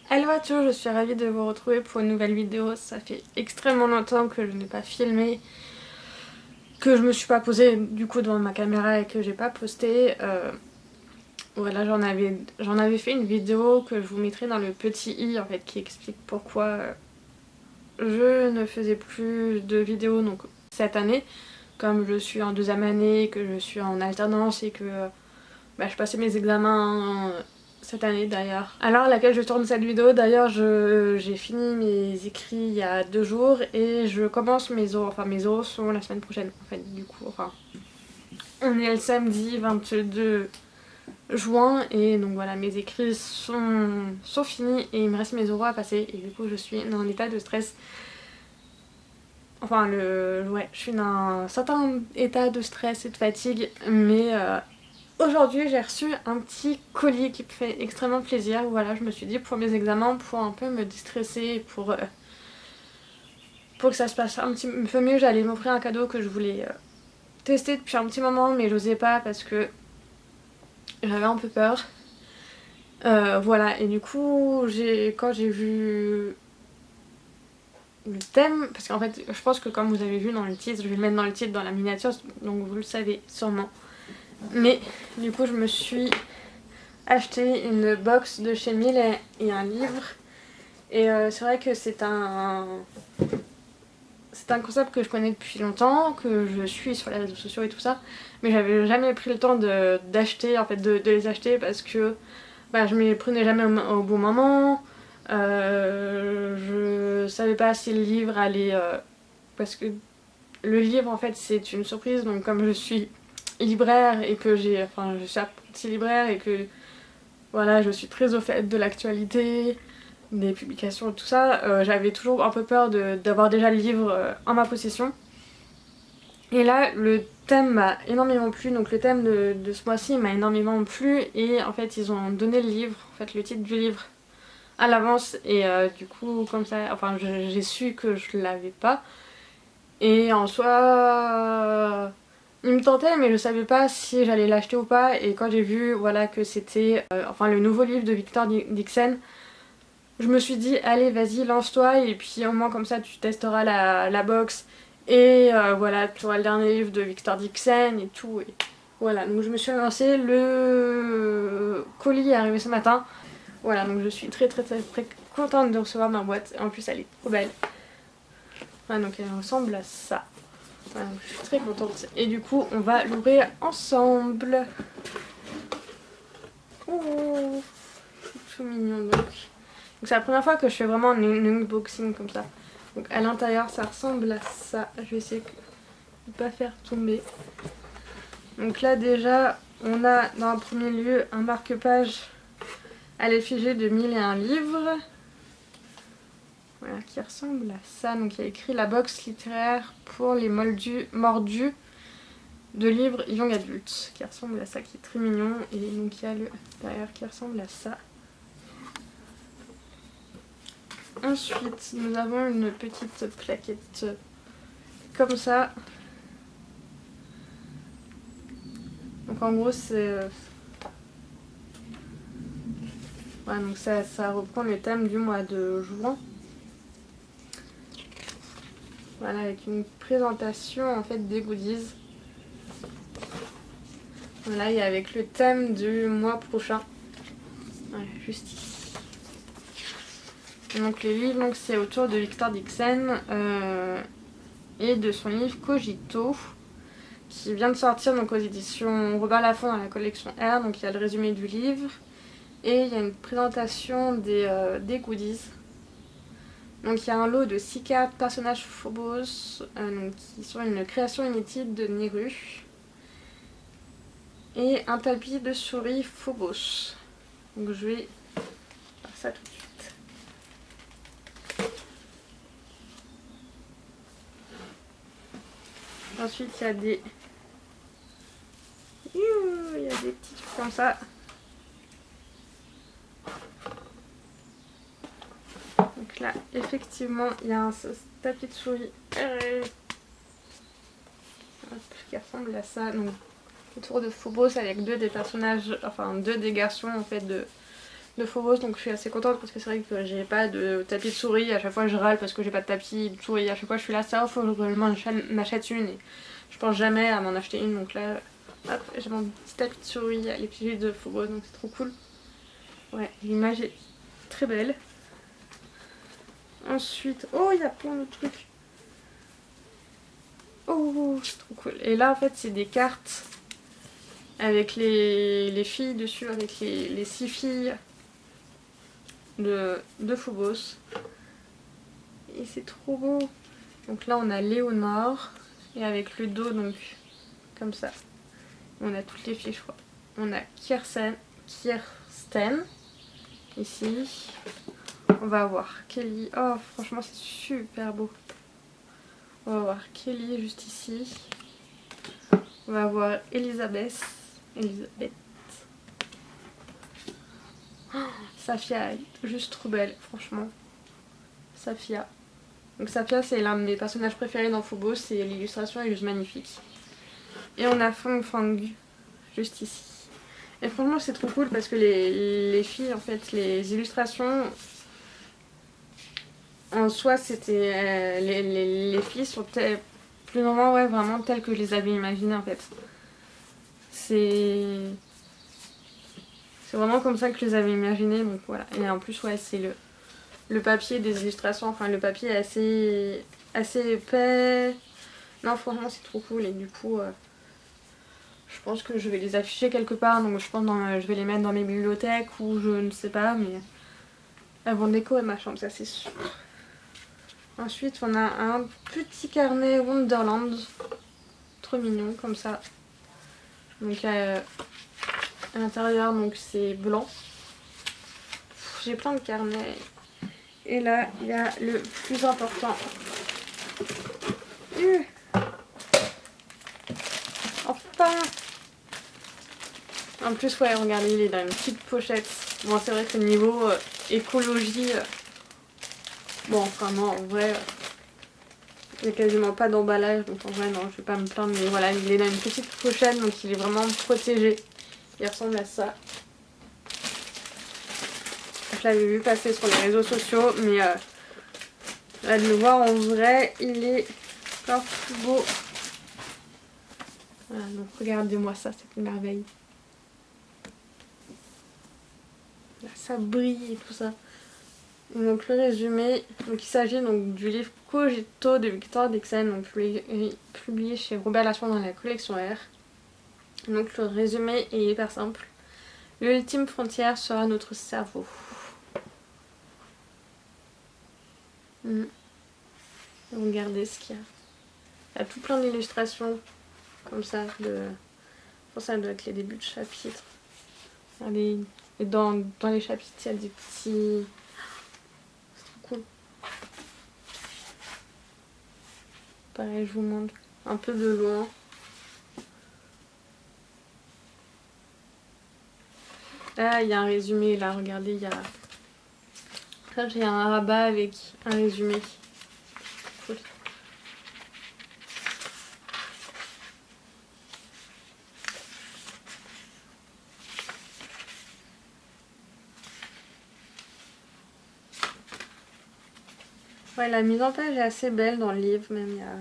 Hello à tous, je suis ravie de vous retrouver pour une nouvelle vidéo. Ça fait extrêmement longtemps que je n'ai pas filmé, que je me suis pas posée du coup devant ma caméra et que j'ai pas posté. Voilà, j'en avais fait une vidéo que je vous mettrai dans le petit i en fait qui explique pourquoi je ne faisais plus de vidéos donc cette année. Comme je suis en deuxième année, que je suis en alternance et que je passais mes examens cette année d'ailleurs. Alors à laquelle je tourne cette vidéo, d'ailleurs j'ai fini mes écrits il y a 2 jours et je commence mes oraux, enfin mes oraux sont la semaine prochaine en fait du coup, enfin on est le samedi 22 juin et donc voilà mes écrits sont finis et il me reste mes oraux à passer et du coup je suis dans un état de stress. Enfin ouais, je suis dans un certain état de stress et de fatigue mais aujourd'hui j'ai reçu un petit colis qui me fait extrêmement plaisir. Voilà, je me suis dit pour mes examens, pour un peu me déstresser, pour que ça se passe un petit peu mieux, j'allais m'offrir un cadeau que je voulais tester depuis un petit moment mais j'osais pas parce que j'avais un peu peur. Voilà, et du coup quand j'ai vu le thème, parce qu'en fait je pense que comme vous avez vu dans le titre, je vais le mettre dans le titre, dans la miniature, donc vous le savez sûrement. Mais du coup je me suis acheté une box de chez Mill et un livre. Et c'est vrai que c'est un concept que je connais depuis longtemps, que je suis sur les réseaux sociaux et tout ça, mais j'avais jamais pris le temps d'acheter, en fait, de les acheter parce que je me les prenais jamais au bon moment. Je savais pas si le livre allait. Parce que le livre, en fait, c'est une surprise, donc comme je suis libraire et que je suis apprentie libraire et que voilà, je suis très au fait de l'actualité, des publications et tout ça, j'avais toujours un peu peur d'avoir déjà le livre en ma possession. Et là, le thème m'a énormément plu, donc le thème de ce mois-ci m'a énormément plu, et en fait, ils ont donné le livre, en fait, le titre du livre à l'avance, et du coup, comme ça, enfin, j'ai su que je l'avais pas, et en soi, il me tentait, mais je savais pas si j'allais l'acheter ou pas, et quand j'ai vu, voilà, que c'était, le nouveau livre de Victor Dixon, je me suis dit allez vas-y lance-toi et puis au moins comme ça tu testeras la box et voilà tu auras le dernier livre de Victor Dixon et tout et voilà donc je me suis lancée, le colis est arrivé ce matin, voilà donc je suis très contente de recevoir ma boîte, en plus elle est trop belle, voilà, donc elle ressemble à ça, voilà, donc je suis très contente et du coup on va l'ouvrir ensemble. Ouh, c'est tout mignon donc. Donc c'est la première fois que je fais vraiment un unboxing comme ça. Donc à l'intérieur ça ressemble à ça. Je vais essayer de ne pas faire tomber. Donc là déjà on a dans un premier lieu un marque-page à l'effigie de 1001 livres. Voilà, qui ressemble à ça. Donc il y a écrit la box littéraire pour les mordus de livres young adultes. Qui ressemble à ça, qui est très mignon. Et donc il y a le derrière qui ressemble à ça. Ensuite, nous avons une petite plaquette comme ça. Donc en gros, c'est... Ouais, donc ça reprend le thème du mois de juin. Voilà, avec une présentation en fait des goodies. Voilà, et avec le thème du mois prochain. Voilà, juste ici. Et donc les livres, donc, c'est autour de Victor Dixon et de son livre Cogito, qui vient de sortir donc aux éditions Robert Laffont dans la collection R. Donc il y a le résumé du livre et il y a une présentation des goodies. Donc il y a un lot de 6 cartes personnages Phobos qui sont une création inédite de Néru et un tapis de souris Phobos. Donc je vais faire ça tout de suite. Ensuite il y a des petits trucs comme ça. Donc là effectivement il y a un tapis de souris qui ressemble à ça. Donc autour de Phobos avec deux des personnages, enfin deux des garçons en fait de Phobos, donc je suis assez contente parce que c'est vrai que j'ai pas de tapis de souris. À chaque fois je râle parce que j'ai pas de tapis de souris. À chaque fois je suis là, ça faut que je m'achète une et je pense jamais à m'en acheter une. Donc là, hop, j'ai mon petit tapis de souris, les petits de Phobos, donc c'est trop cool. Ouais, l'image est très belle. Ensuite, oh, il y a plein de trucs. Oh, c'est trop cool. Et là, en fait, c'est des cartes avec les filles dessus, avec les 6 filles de Phobos. Et c'est trop beau. Donc là, on a Léonore. Et avec le dos, donc, comme ça. On a toutes les filles, je crois. On a Kirsten, ici. On va avoir Kelly. Oh, franchement, c'est super beau. On va voir Kelly juste ici. On va voir Elisabeth. Oh, Safia, juste trop belle, franchement. Safia. Donc Safia, c'est l'un de mes personnages préférés dans Phobos. Et l'illustration est juste magnifique. Et on a Fang Fang, juste ici. Et franchement, c'est trop cool parce que les filles, en fait, les illustrations... En soi, c'était les filles sont plus ou moins vraiment telles que je les avais imaginées en fait. C'est vraiment comme ça que je les avais imaginées, donc voilà. Et en plus, ouais, c'est le papier des illustrations, enfin le papier est assez épais. Non, franchement, c'est trop cool et du coup, je pense que je vais les afficher quelque part, donc je pense que je vais les mettre dans mes bibliothèques ou je ne sais pas, mais elles vont décorer ma chambre, ça c'est sûr. Ensuite, on a un petit carnet Wonderland. Trop mignon, comme ça. Donc, à l'intérieur, donc c'est blanc. J'ai plein de carnets. Et là, il y a le plus important. Enfin! En plus, ouais, regardez, il est dans une petite pochette. Bon, c'est vrai que niveau écologie... bon, enfin non, en vrai... il n'y a quasiment pas d'emballage, donc en vrai non, je vais pas me plaindre, mais voilà, il est dans une petite pochette, donc il est vraiment protégé. Il ressemble à ça. Je l'avais vu passer sur les réseaux sociaux, mais là de le voir en vrai, il est encore plus beau. Voilà, donc regardez-moi ça, c'est une merveille. Là, ça brille et tout ça. Donc le résumé, donc il s'agit donc du livre Cogito de Victor Dixon, donc publié chez Robert Laffont dans la collection R. Donc le résumé est hyper simple. L'ultime frontière sera notre cerveau. Regardez ce qu'il y a. Il y a tout plein d'illustrations comme ça. Pour ça, ça doit être les débuts de chapitre. Allez, et dans les chapitres, il y a des petits... C'est trop cool. Pareil, je vous montre un peu de loin. Là, il y a un résumé. Là, regardez, il y a... Là, j'ai un rabat avec un résumé. Cool. Ouais, la mise en page est assez belle dans le livre, même il y a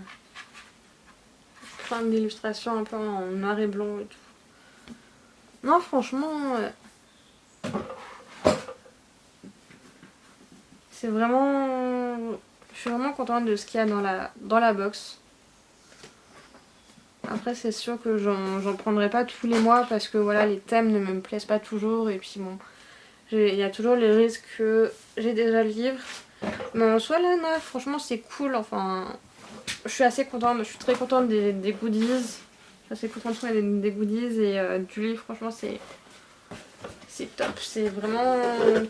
plein d'illustrations un peu en noir et blanc et tout. Non, franchement, c'est vraiment... Je suis vraiment contente de ce qu'il y a dans la box. Après, c'est sûr que j'en prendrai pas tous les mois parce que voilà, les thèmes ne me plaisent pas toujours. Et puis bon, il y a toujours les risques que j'ai déjà le livre. Mais en soi, là, non, franchement, c'est cool. Enfin, je suis assez contente. Je suis très contente des goodies. Je suis assez contente de trouver des goodies. Et du livre, franchement, c'est top. C'est vraiment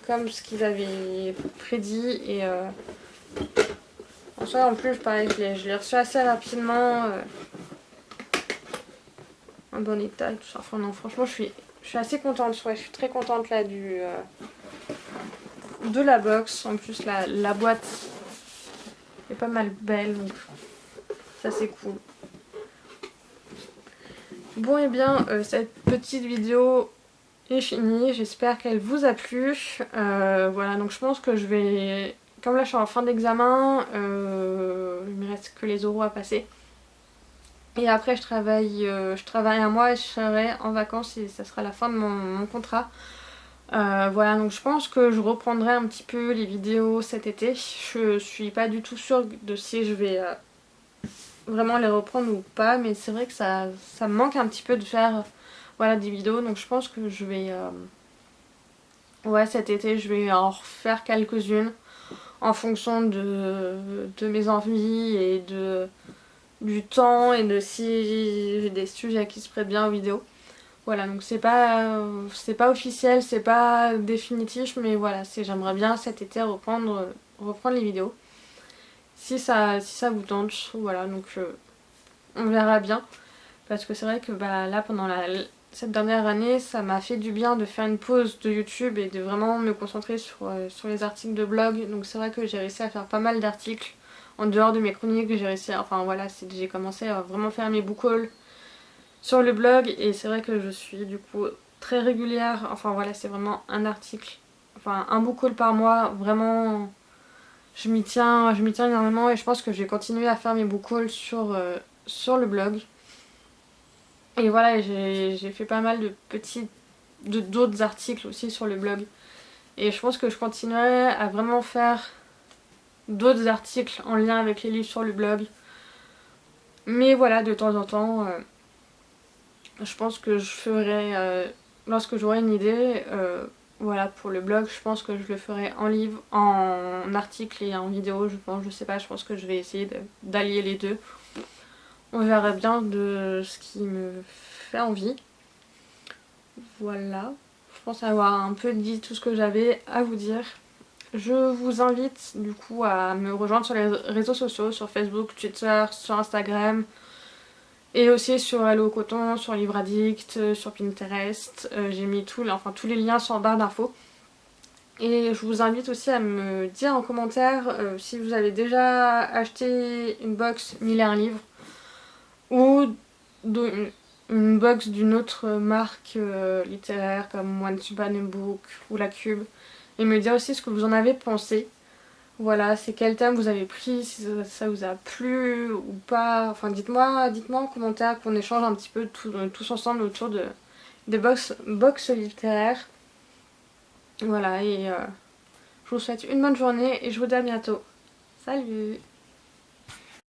comme ce qu'ils avaient prédit. Et en soi, en plus, pareil, je l'ai reçu assez rapidement. En bon état et tout ça. Enfin, non, franchement, je suis assez contente. Ouais, je suis très contente là de la box. En plus, la boîte est pas mal belle. Donc, ça, c'est cool. Bon, et bien, cette petite vidéo est finie. J'espère qu'elle vous a plu. Voilà, donc je pense que je vais... Comme là je suis en fin d'examen, il me reste que les oraux à passer. Et après je travaille un mois et je serai en vacances et ça sera la fin de mon contrat. Voilà, donc je pense que je reprendrai un petit peu les vidéos cet été. Je suis pas du tout sûre de si je vais vraiment les reprendre ou pas, mais c'est vrai que ça me manque un petit peu de faire voilà, des vidéos, donc je pense que je vais... ouais, cet été, je vais en refaire quelques-unes en fonction de mes envies et du temps et de si j'ai des sujets qui se prêtent bien aux vidéos. Voilà, donc c'est pas officiel, c'est pas définitif, mais voilà, j'aimerais bien cet été reprendre les vidéos. Si ça vous tente, voilà, donc on verra bien. Parce que c'est vrai que bah, là, pendant cette dernière année, ça m'a fait du bien de faire une pause de YouTube et de vraiment me concentrer sur les articles de blog. Donc c'est vrai que j'ai réussi à faire pas mal d'articles en dehors de mes chroniques. J'ai réussi enfin voilà, j'ai commencé à vraiment faire mes book hauls sur le blog. Et c'est vrai que je suis du coup très régulière. Enfin voilà, c'est vraiment un article, enfin un book haul par mois. Vraiment, je m'y tiens énormément et je pense que je vais continuer à faire mes book hauls sur le blog. Et voilà, j'ai fait pas mal d'autres articles aussi sur le blog. Et je pense que je continuerai à vraiment faire d'autres articles en lien avec les livres sur le blog. Mais voilà, de temps en temps, je pense que je ferai, lorsque j'aurai une idée, voilà, pour le blog, je pense que je le ferai en livre, en article et en vidéo, je sais pas, je pense que je vais essayer d'allier les deux. On verra bien de ce qui me fait envie. Voilà, je pense avoir un peu dit tout ce que j'avais à vous dire. Je vous invite du coup à me rejoindre sur les réseaux sociaux, sur Facebook, Twitter, sur Instagram et aussi sur Hello Coton, sur Livre Addict, sur Pinterest. J'ai mis tous les liens sur barre d'infos. Et je vous invite aussi à me dire en commentaire si vous avez déjà acheté une box 1001 livres ou une box d'une autre marque littéraire comme Once Upon a Book ou La Cube, et me dire aussi ce que vous en avez pensé. Voilà, c'est quel thème vous avez pris, si ça vous a plu ou pas. Enfin, dites-moi en commentaire qu'on échange un petit peu tous ensemble autour des box littéraires. Voilà, et je vous souhaite une bonne journée et je vous dis à bientôt. Salut!